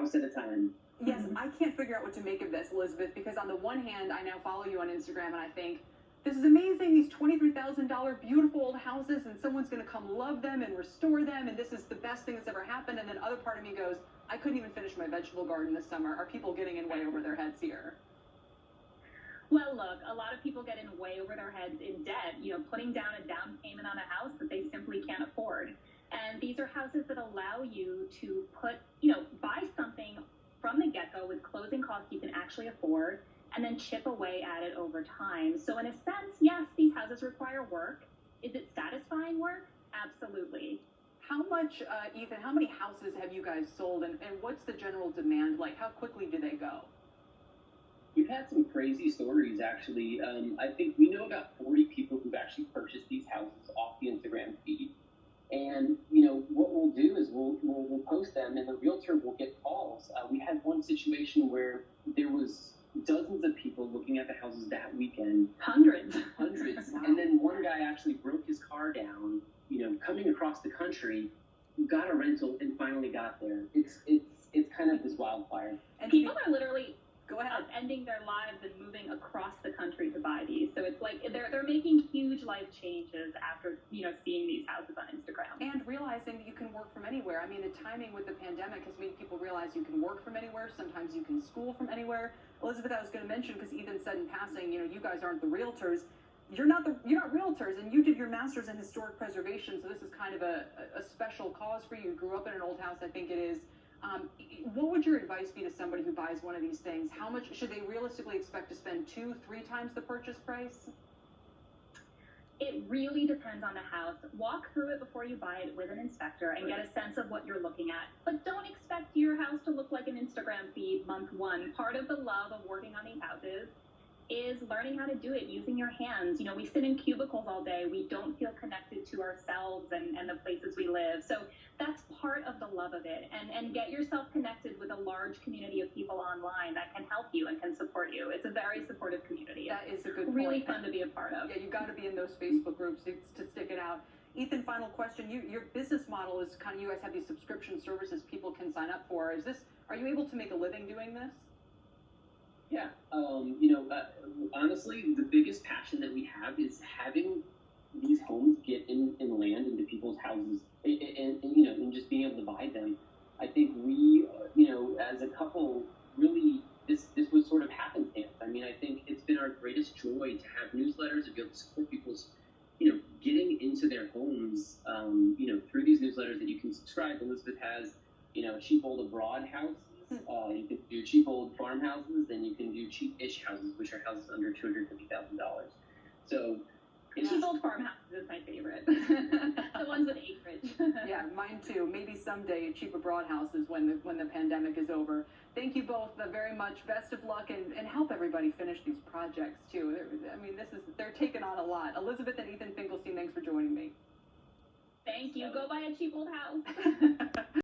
house at a time. Yes, I can't figure out what to make of this, Elizabeth, because on the one hand, I now follow you on Instagram and I think, this is amazing, these $23,000 beautiful old houses, and someone's going to come love them and restore them, and this is the best thing that's ever happened. And then other part of me goes, I couldn't even finish my vegetable garden this summer. Are people getting in way over their heads here? Well, look, a lot of people get in way over their heads in debt, putting down a down payment on a house that they simply can't afford. And these are houses that allow you to buy something from the get-go with closing costs you can actually afford, and then chip away at it over time. So in a sense, yes, these houses require work. Is it satisfying work? Absolutely. How much, Ethan, how many houses have you guys sold, and what's the general demand like? How quickly do they go? We've had some crazy stories, actually. I think we know about 40 people who've actually purchased these houses off the Instagram feed. And, what we'll do is we'll post them, and the realtor will get calls. We had one situation where there was dozens of people looking at the houses that weekend. Hundreds. Wow. And then one guy actually broke his car down, coming across the country, got a rental, and finally got there. It's kind of this wildfire. And people are literally go ahead ending their lives and moving across the country to buy these. So it's like they're making huge life changes after seeing these houses on Instagram and realizing that you can work from anywhere. I mean, the timing with the pandemic has made people realize you can work from anywhere. Sometimes you can school from anywhere. Elizabeth, I was going to mention, because Ethan said in passing, you guys aren't the realtors. You're not realtors, and you did your master's in historic preservation. So this is kind of a special cause for you. You grew up in an old house, I think it is. What would your advice be to somebody who buys one of these things? How much should they realistically expect to spend 2-3 times the purchase price? It really depends on the house. Walk through it before you buy it with an inspector and get a sense of what you're looking at. But don't expect your house to look like an Instagram feed month one. Part of the love of working on these houses is learning how to do it using your hands. We sit in cubicles all day. We don't feel connected to ourselves and the places we live. So that's part of the love of it. And get yourself connected with a large community of people online that can help you and can support you. It's a very supportive community. That is a good point. Really fun to be a part of. Yeah, you got to be in those Facebook groups to stick it out. Ethan, final question. Your business model is kind of, you guys have these subscription services people can sign up for. Are you able to make a living doing this? Yeah, honestly, the biggest passion that we have is having these homes get in land into people's houses, and just being able to buy them. I think we, as a couple, really, this was sort of happenstance. I mean, I think it's been our greatest joy to have newsletters and be able to support people's, getting into their homes, through these newsletters that you can subscribe. Elizabeth has, cheap old abroad houses. You can do cheap old farmhouses, and you can do cheap-ish houses, which are houses under $250,000. So, cheap old farmhouses is my favorite. The ones with acreage. Yeah, mine too. Maybe someday cheap abroad houses when the pandemic is over. Thank you both very much. Best of luck, and help everybody finish these projects too. They're taking on a lot. Elizabeth and Ethan Finkelstein, thanks for joining me. Thank you. Go buy a cheap old house.